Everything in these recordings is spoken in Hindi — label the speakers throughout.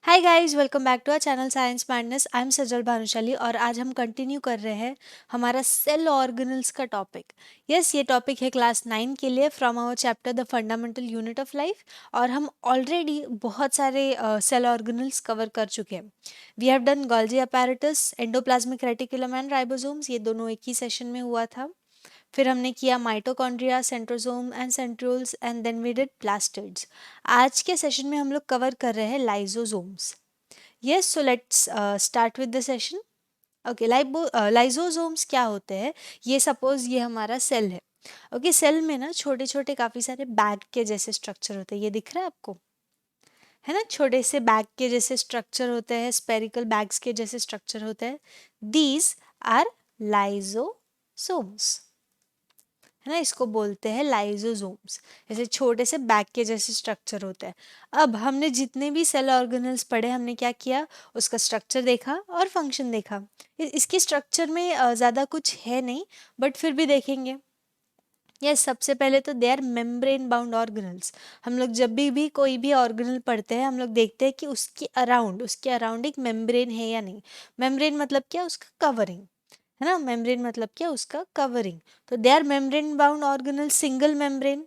Speaker 1: Hi guys, welcome back to our channel science madness. I am Sajal Bhanushali और आज हम कंटिन्यू कर रहे हैं हमारा सेल ऑर्गेनल्स का टॉपिक। यस, ये टॉपिक है क्लास 9 के लिए from our chapter the fundamental unit of life. और हम ऑलरेडी बहुत सारे सेल ऑर्गेनल्स कवर कर चुके हैं। We have done Golgi apparatus, endoplasmic reticulum and ribosomes, ये दोनों एक ही सेशन में हुआ था। फिर हमने किया mitochondria, centrosome and centrioles and then we did plastids. आज के सेशन में हम लोग कवर कर रहे हैं lysosomes. Yes, so let's start with the session. Okay, lysosomes क्या होते हैं? ये सपोज ये हमारा सेल है। ओके, सेल में ना छोटे छोटे काफी सारे बैग के जैसे स्ट्रक्चर होते हैं। ये दिख रहा है आपको? है ना, छोटे से बैग के जैसे स्ट्रक्चर होते हैं, स्पेरिकल बैग्स के जैसे स्ट्रक्चर होते हैं। These are lysosomes. है ना, इसको बोलते हैं लाइजोसोम्स। ऐसे छोटे से बैग के जैसे स्ट्रक्चर होता है। अब हमने जितने भी सेल ऑर्गेनल्स पढ़े, हमने क्या किया? उसका स्ट्रक्चर देखा और फंक्शन देखा। इसके स्ट्रक्चर में ज़्यादा कुछ है नहीं, बट फिर भी देखेंगे। यस, सबसे पहले तो they are membrane bound organelles. हम लोग जब भी कोई भी ऑर्गेनल पढ़ते हैं, हम लोग देखते हैं कि उसके अराउंड एक मेम्ब्रेन है या नहीं। मेम्ब्रेन मतलब क्या? उसका कवरिंग। है ना, मेम्ब्रेन मतलब क्या? उसका कवरिंग। तो they are membrane bound organelle, single membrane.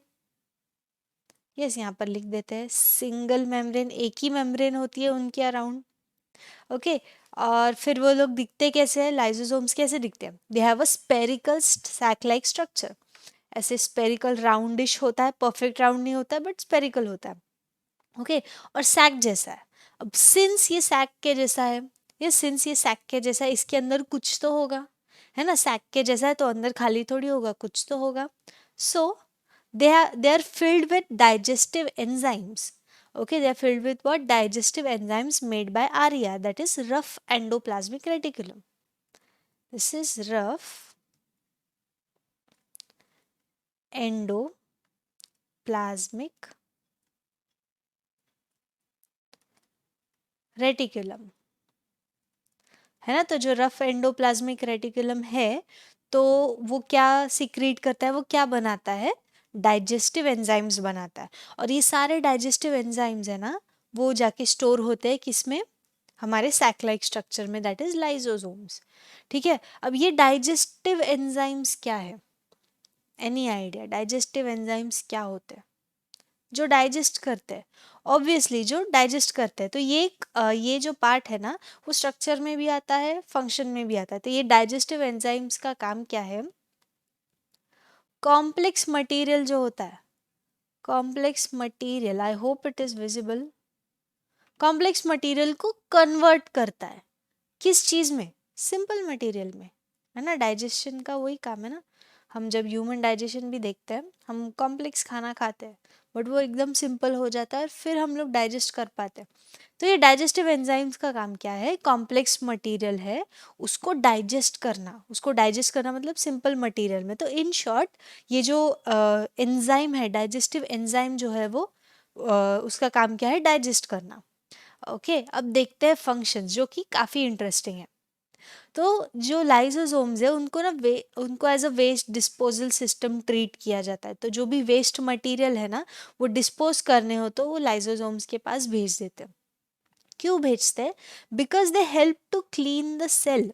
Speaker 1: Yes, यहाँ पर लिख देते हैं सिंगल मेम्ब्रेन, एक ही मेम्ब्रेन होती है उनके अराउंड। ओके, और फिर वो लोग दिखते कैसे हैं? लाइजोसोम्स कैसे दिखते हैं? They have a spherical sac like structure. ऐसे स्पेरिकल राउंडिश होता है, परफेक्ट राउंड नहीं होता है बट स्पेरिकल होता है। ओके, और सैक जैसा है। अब सिंस ये सैक के जैसा है, सिंस ये सैक के जैसा है, इसके अंदर कुछ तो होगा। है ना, सैक के जैसा है तो अंदर खाली थोड़ी होगा, कुछ तो होगा। सो they are filled with digestive enzymes. Okay, they are filled with what? Digestive enzymes made by ARIA, that is rough endoplasmic reticulum. This is rough endoplasmic reticulum. है ना, तो जो रफ एंडोप्लाज्मिक रेटिकुलम है, तो वो क्या सिक्रीट करता है? वो क्या बनाता है? डाइजेस्टिव एंजाइम्स बनाता है। और ये सारे डाइजेस्टिव एंजाइम्स है ना, वो जाके स्टोर होते हैं किसमें? हमारे सैक लाइक स्ट्रक्चर में, दैट इज लाइजोसोम्स। ठीक है, अब ये डाइजेस्टिव एंजाइम्स क्या है? एनी आइडिया डाइजेस्टिव एंजाइम्स क्या होते हैं? जो डाइजेस्ट करते हैं। ऑब्वियसली जो डाइजेस्ट करते हैं, तो ये जो पार्ट है ना, वो स्ट्रक्चर में भी आता है, फंक्शन में भी आता है। तो ये डाइजेस्टिव एंजाइम्स का काम क्या है? कॉम्प्लेक्स मटेरियल जो होता है, complex material, I hope it is visible. Complex material को कन्वर्ट करता है किस चीज में? सिंपल मटेरियल में। है ना, डाइजेशन का वही काम है ना। हम जब ह्यूमन डाइजेशन भी देखते हैं, हम कॉम्प्लेक्स खाना खाते हैं बट वो एकदम सिंपल हो जाता है, फिर हम लोग डाइजेस्ट कर पाते हैं। तो ये डाइजेस्टिव एंजाइम्स का काम क्या है? कॉम्प्लेक्स मटेरियल है, उसको डाइजेस्ट करना। उसको डाइजेस्ट करना मतलब सिंपल मटेरियल में। तो इन शॉर्ट, ये जो एंजाइम है, डाइजेस्टिव एंजाइम जो है वो उसका काम क्या है? डाइजेस्ट करना। ओके, अब देखते हैं फंक्शंस जो कि काफ़ी इंटरेस्टिंग है। तो जो लाइसोसोम्स है, उनको ना उनको as a waste disposal system treat किया जाता है। तो जो भी वेस्ट मटेरियल है ना, वो डिस्पोज करने हो तो वो लाइसोसोम्स के पास भेज देते हैं। क्यों भेजते हैं? Because they help to clean the cell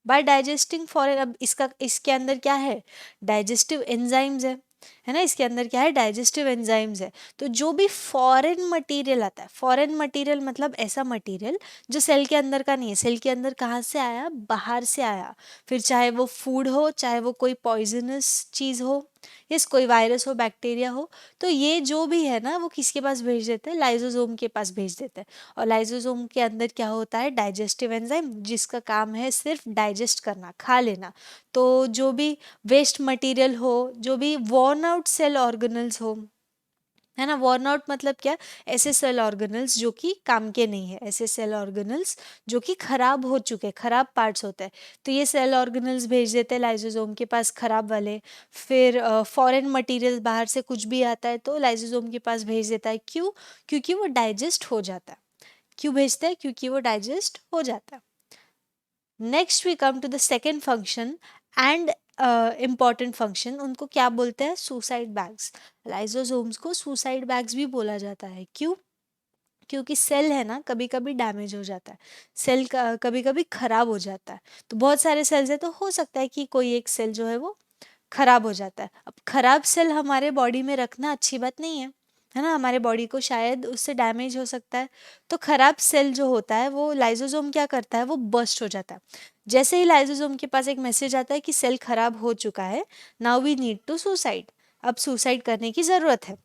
Speaker 1: by digesting foreign. अब इसके अंदर क्या है? डाइजेस्टिव एंजाइम्स है ना, इसके अंदर क्या है? डाइजेस्टिव एंजाइम्स है। तो जो भी फॉरेन मटेरियल आता है, फॉरेन मटेरियल मतलब ऐसा मटेरियल जो सेल के अंदर का नहीं है। सेल के अंदर कहाँ से आया? बाहर से आया। फिर चाहे वो फूड हो, चाहे वो कोई पॉइजनस चीज़ हो, यस, कोई वायरस हो, बैक्टीरिया हो, तो ये जो भी है ना, वो किसके पास भेज देते हैं? लाइसोसोम के पास भेज देते हैं। और लाइसोसोम के अंदर क्या होता है? डाइजेस्टिव एंजाइम, जिसका काम है सिर्फ डाइजेस्ट करना, खा लेना। तो जो भी वेस्ट मटेरियल हो, जो भी वॉर्न आउट सेल ऑर्गेनल्स हो, है ना, वॉर्न आउट मतलब क्या? ऐसे सेल ऑर्गेनल्स जो कि काम के नहीं है, ऐसे सेल ऑर्गेनल्स जो कि खराब हो चुके, खराब पार्ट्स होते हैं, तो ये सेल ऑर्गेनल्स भेज देते हैं लाइसोसोम के पास, खराब वाले। फिर फॉरेन मटेरियल बाहर से कुछ भी आता है तो लाइसोसोम के पास भेज देता है। क्यों? क्योंकि वो डाइजेस्ट हो जाता है। क्यों भेजता है? क्योंकि वो डाइजेस्ट हो जाता है। Next we come to the second function and important function. उनको क्या बोलते हैं? Suicide bags. लाइसोसोम्स को सुसाइड बैग्स भी बोला जाता है। क्यों? क्योंकि सेल है ना कभी कभी डैमेज हो जाता है, सेल कभी कभी खराब हो जाता है। तो बहुत सारे सेल्स है तो हो सकता है कि कोई एक सेल जो है वो खराब हो जाता है। अब खराब सेल हमारे बॉडी में रखना अच्छी बात नहीं है ना, हमारे बॉडी को शायद उससे डैमेज हो सकता है। तो खराब सेल जो होता है वो लाइसोसोम क्या करता है, वो बर्स्ट हो जाता है। जैसे ही लाइसोसोम के पास एक मैसेज आता है कि सेल खराब हो चुका है, now we need to suicide, अब सुसाइड करने की ज़रूरत है।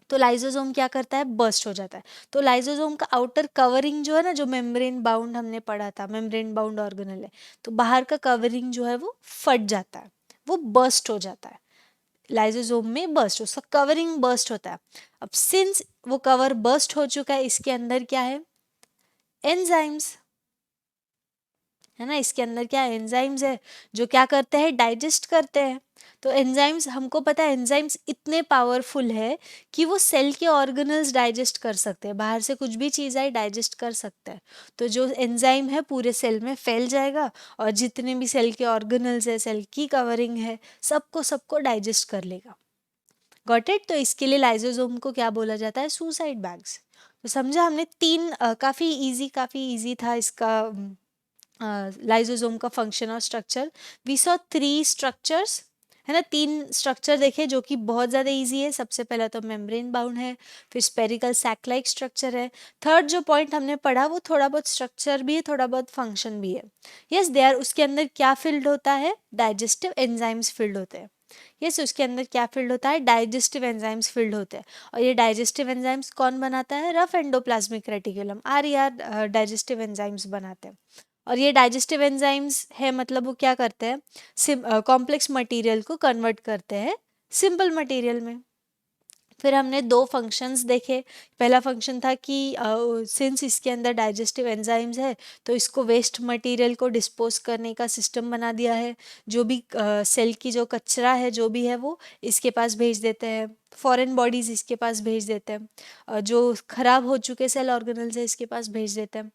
Speaker 1: तो लाइसोसोम क्या करता है, बर्स्ट हो जाता है। तो लाइसोसोम का आउटर कवरिंग जो है ना, जो मेम्ब्रेन बाउंड हमने पढ़ा था, मेम्ब्रेन बाउंड ऑर्गेनेल है, तो बाहर का कवरिंग जो है वो फट जाता है, वो बर्स्ट हो जाता है। लाइसोसोम में बर्स्ट, उसका कवरिंग बर्स्ट होता है। अब सिंस वो कवर बर्स्ट हो चुका है, इसके अंदर क्या है, एंजाइम्स है ना, इसके अंदर क्या एंजाइम्स है जो क्या करते हैं, डाइजेस्ट करते हैं। तो एंजाइम्स, हमको पता है एंजाइम्स इतने पावरफुल है कि वो सेल के ऑर्गेनल्स डाइजेस्ट कर सकते हैं, बाहर से कुछ भी चीज़ आई डाइजेस्ट कर सकते हैं। तो जो एंजाइम है पूरे सेल में फैल जाएगा और जितने भी सेल के ऑर्गेनल्स है, सेल की कवरिंग है, सबको सबको डाइजेस्ट कर लेगा। Got it. तो इसके लिए लाइसोसोम को क्या बोला जाता है, सुसाइड बैग्स। तो समझा हमने तीन, काफ़ी इजी था इसका लाइसोसोम का फंक्शन और स्ट्रक्चर। वी सॉ 3 स्ट्रक्चर्स, है ना, 3 स्ट्रक्चर देखे जो कि बहुत ज़्यादा इजी है। सबसे पहला तो मेम्ब्रेन बाउंड है, फिर स्पेरिकल सैक लाइक स्ट्रक्चर है। थर्ड जो पॉइंट हमने पढ़ा वो थोड़ा बहुत स्ट्रक्चर भी है, थोड़ा बहुत फंक्शन भी है। यस दे आर, उसके अंदर क्या फील्ड होता है, डाइजेस्टिव एंजाइम्स फील्ड होते हैं। यस उसके अंदर क्या फील्ड होता है, डाइजेस्टिव एंजाइम्स फील्ड होते हैं। और ये डाइजेस्टिव एंजाइम्स कौन बनाता है, rough endoplasmic reticulum, are digestive enzymes बनाते हैं। और ये डाइजेस्टिव एंजाइम्स है मतलब वो क्या करते हैं, कॉम्प्लेक्स मटेरियल को कन्वर्ट करते हैं सिंपल मटेरियल में। फिर हमने 2 फंक्शंस देखे। पहला फंक्शन था कि सिंस इसके अंदर डाइजेस्टिव एंजाइम्स है तो इसको वेस्ट मटेरियल को डिस्पोज करने का सिस्टम बना दिया है। जो भी सेल की जो कचरा है जो भी है वो इसके पास भेज देते हैं, फॉरेन बॉडीज इसके पास भेज देते हैं, जो खराब हो चुके सेल ऑर्गेनल्स है इसके पास भेज देते हैं।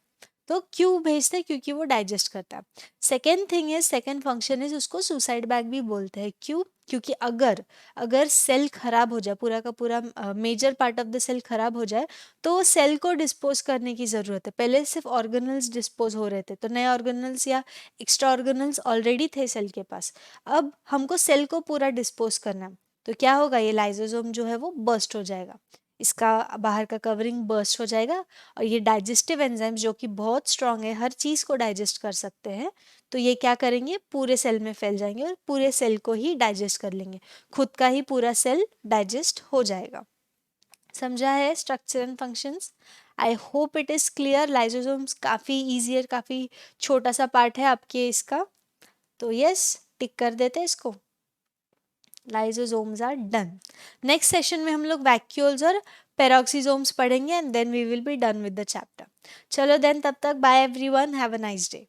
Speaker 1: तो क्यों भेजते हैं, क्योंकि वो डाइजेस्ट करता है। Second thing is, second function is, उसको सुसाइड बैग भी बोलते हैं। क्यों, क्योंकि अगर अगर सेल खराब हो जाए, पूरा का पूरा major part of the cell खराब हो जाए, तो सेल को डिस्पोज करने की ज़रूरत है। पहले सिर्फ ऑर्गेनल्स डिस्पोज हो रहे थे, तो नए ऑर्गेनल्स या एक्स्ट्रा ऑर्गेनल्स ऑलरेडी थे सेल के पास। अब हमको सेल को पूरा डिस्पोज करना है, तो क्या होगा, ये लाइसोसोम जो है वो बर्स्ट हो जाएगा, इसका बाहर का कवरिंग बर्स्ट हो जाएगा। और ये डाइजेस्टिव एंजाइम्स जो कि बहुत स्ट्रांग है, हर चीज़ को डाइजेस्ट कर सकते हैं, तो ये क्या करेंगे, पूरे सेल में फैल जाएंगे और पूरे सेल को ही डाइजेस्ट कर लेंगे, खुद का ही पूरा सेल डाइजेस्ट हो जाएगा। समझा है structure and functions. I hope it is clear. Lysosomes काफ़ी ईजी और काफ़ी छोटा सा पार्ट है आपके इसका, तो यस टिक कर देते हैं इसको। Lysosomes are done. Next session में हम लोग वैक्यूल्स और पेरोक्सीसोम्स पढ़ेंगे and then we will be done with the chapter. चलो देन, तब तक bye everyone, have a nice day.